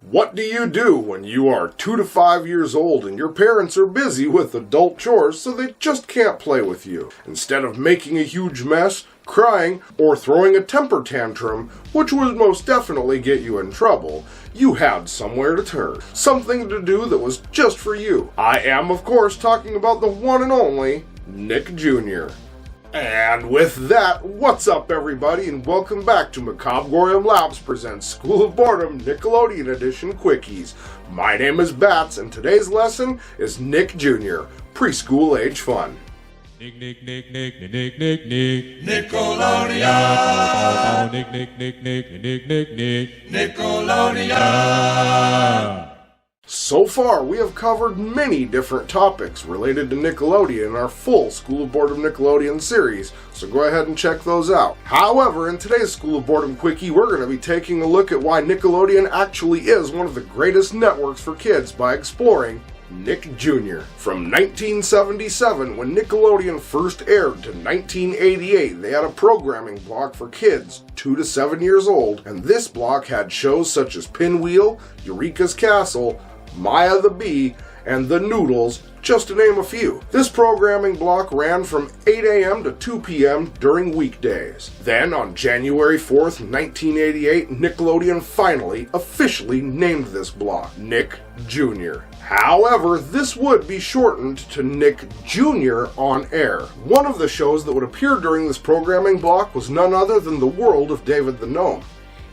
What do you do when you are 2 to 5 years old and your parents are busy with adult chores so they just can't play with you? Instead of making a huge mess, crying, or throwing a temper tantrum, which would most definitely get you in trouble, you had somewhere to turn. Something to do that was just for you. I am, of course, talking about the one and only Nick Jr. And with that, what's up everybody, and welcome back to Macabre'Gorium Labs presents School of Boredom Nickelodeon Edition Quickies. My name is Bats, and today's lesson is Nick Jr., preschool age fun. Nick, Nickelodeon. Nickelodeon. So far, we have covered many different topics related to Nickelodeon in our full School of Boredom Nickelodeon series, so go ahead and check those out. However, in today's School of Boredom Quickie, we're going to be taking a look at why Nickelodeon actually is one of the greatest networks for kids by exploring Nick Jr. From 1977, when Nickelodeon first aired, to 1988, they had a programming block for kids 2 to 7 years old, and this block had shows such as Pinwheel, Eureeka's Castle, Maya the Bee, and The Noodles, just to name a few. This programming block ran from 8 a.m. to 2 p.m. during weekdays. Then, on January 4th, 1988, Nickelodeon finally, officially named this block Nick Jr. However, this would be shortened to Nick Jr. on air. One of the shows that would appear during this programming block was none other than The World of David the Gnome.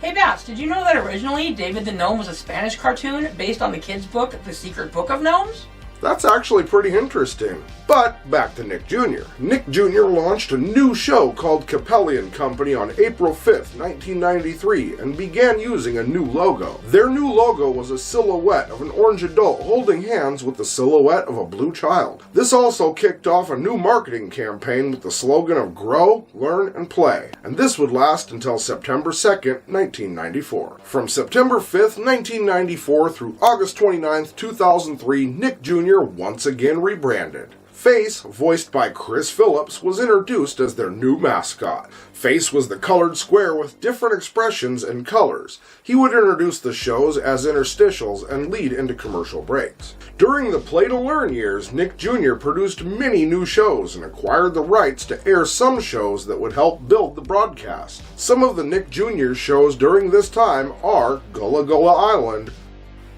Hey Bats, did you know that originally David the Gnome was a Spanish cartoon based on the kids' book, The Secret Book of Gnomes? That's actually pretty interesting. But back to Nick Jr. Nick Jr. launched a new show called Capellian Company on April 5th, 1993, and began using a new logo. Their new logo was a silhouette of an orange adult holding hands with the silhouette of a blue child. This also kicked off a new marketing campaign with the slogan of Grow, Learn, and Play, and this would last until September 2nd, 1994. From September 5th, 1994 through August 29th, 2003, Nick Jr. once again rebranded. Face, voiced by Chris Phillips, was introduced as their new mascot. Face was the colored square with different expressions and colors. He would introduce the shows as interstitials and lead into commercial breaks. During the Play to Learn years, Nick Jr. produced many new shows and acquired the rights to air some shows that would help build the broadcast. Some of the Nick Jr. shows during this time are Gullah Gullah Island,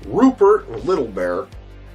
Rupert and Little Bear,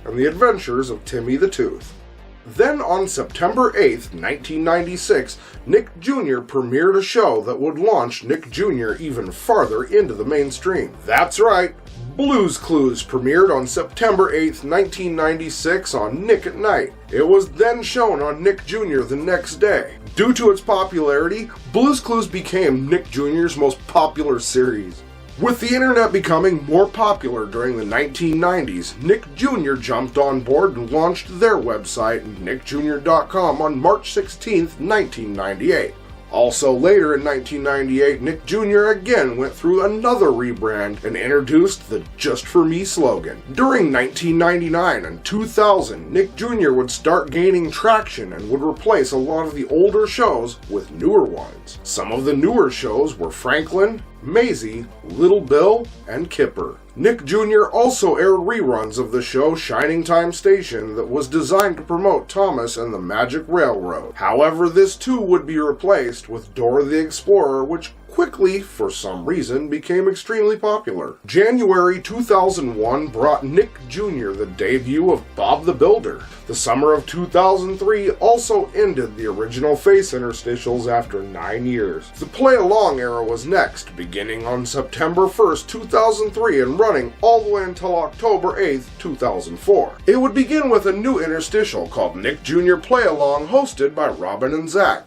and The Adventures of Timmy the Tooth. Then on September 8th, 1996, Nick Jr. premiered a show that would launch Nick Jr. even farther into the mainstream. That's right, Blue's Clues premiered on September 8th, 1996 on Nick at Night. It was then shown on Nick Jr. the next day. Due to its popularity, Blue's Clues became Nick Jr.'s most popular series. With the internet becoming more popular during the 1990s, Nick Jr. jumped on board and launched their website, nickjr.com, on March 16, 1998. Also later in 1998, Nick Jr. again went through another rebrand and introduced the Just For Me slogan. During 1999 and 2000, Nick Jr. would start gaining traction and would replace a lot of the older shows with newer ones. Some of the newer shows were Franklin, Maisie, Little Bill, and Kipper. Nick Jr. also aired reruns of the show Shining Time Station that was designed to promote Thomas and the Magic Railroad. However, this too would be replaced with Dora the Explorer, which quickly, for some reason, became extremely popular. January 2001 brought Nick Jr. the debut of Bob the Builder. The summer of 2003 also ended the original Face interstitials after 9 years. The play-along era was next, beginning on September 1st, 2003 and running all the way until October 8th, 2004. It would begin with a new interstitial called Nick Jr. Play-Along, hosted by Robin and Zach.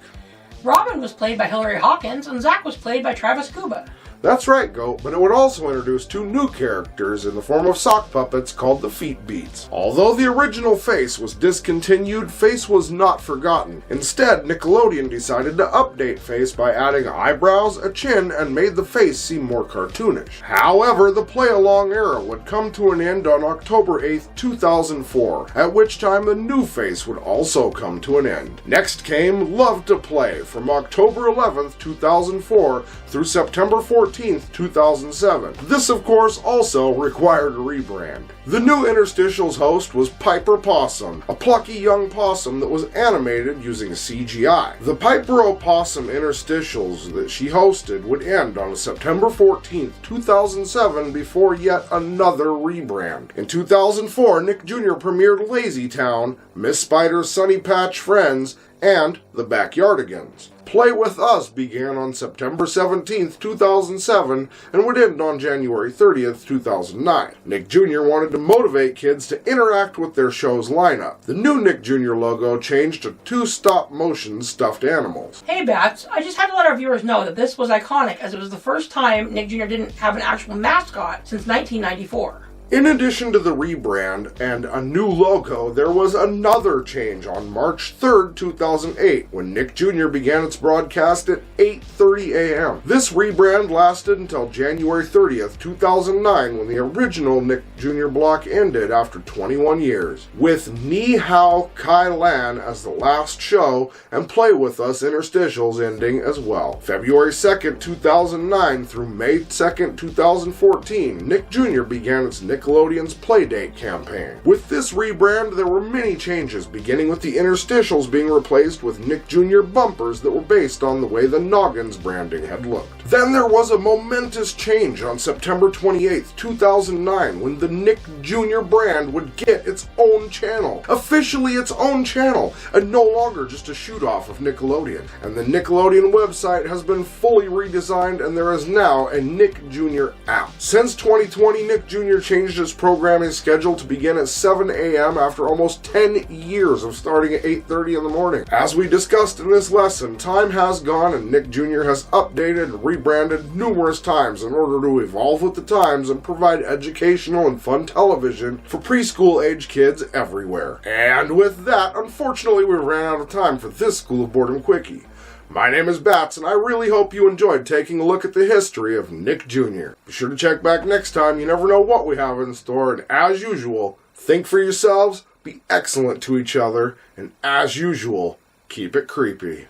Robin was played by Hilary Hawkins, and Zach was played by Travis Kuba. That's right, Goat, but it would also introduce two new characters in the form of sock puppets called the Feet Beats. Although the original Face was discontinued, Face was not forgotten. Instead, Nickelodeon decided to update Face by adding eyebrows, a chin, and made the face seem more cartoonish. However, the play-along era would come to an end on October 8th, 2004, at which time the new Face would also come to an end. Next came Love to Play from October 11th, 2004 through September 14th, 14th, 2007. This, of course, also required a rebrand. The new interstitials host was Piper Possum, a plucky young possum that was animated using CGI. The Piper Opossum interstitials that she hosted would end on September 14th, 2007 before yet another rebrand. In 2004, Nick Jr. premiered Lazy Town, Miss Spider's Sunny Patch Friends, and The Backyardigans. Play With Us began on September 17th, 2007, and would end on January 30th, 2009. Nick Jr. wanted to motivate kids to interact with their show's lineup. The new Nick Jr. logo changed to 2 stop-motion stuffed animals. Hey Bats, I just had to let our viewers know that this was iconic as it was the first time Nick Jr. didn't have an actual mascot since 1994. In addition to the rebrand and a new logo, there was another change on March 3rd, 2008, when Nick Jr. began its broadcast at 8:30 a.m. This rebrand lasted until January 30th, 2009, when the original Nick Jr. block ended after 21 years, with Ni Hao Kai Lan as the last show and Play With Us interstitials ending as well. February 2nd, 2009 through May 2nd, 2014, Nick Jr. began its Nickelodeon's Playdate campaign. With this rebrand, there were many changes, beginning with the interstitials being replaced with Nick Jr. bumpers that were based on the way the Noggins branding had looked. Then there was a momentous change on September 28th, 2009, when the Nick Jr. brand would get its own channel. Officially its own channel, and no longer just a shoot-off of Nickelodeon. And the Nickelodeon website has been fully redesigned, and there is now a Nick Jr. app. Since 2020, Nick Jr. changed his programming schedule to begin at 7 a.m. after almost 10 years of starting at 8:30 in the morning. As we discussed in this lesson, time has gone and Nick Jr. has updated and rebranded numerous times in order to evolve with the times and provide educational and fun television for preschool-age kids everywhere. And with that, unfortunately, we ran out of time for this School of Boredom Quickie. My name is Bats, and I really hope you enjoyed taking a look at the history of Nick Jr. Be sure to check back next time. You never know what we have in store, and as usual, think for yourselves, be excellent to each other, and as usual, keep it creepy.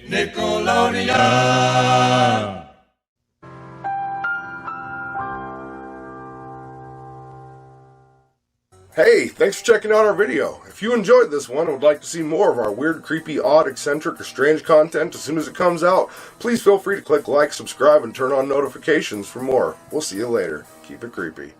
Nickelodeon. Hey, thanks for checking out our video. If you enjoyed this one and would like to see more of our weird, creepy, odd, eccentric, or strange content as soon as it comes out, please feel free to click like, subscribe, and turn on notifications for more. We'll see you later. Keep it creepy.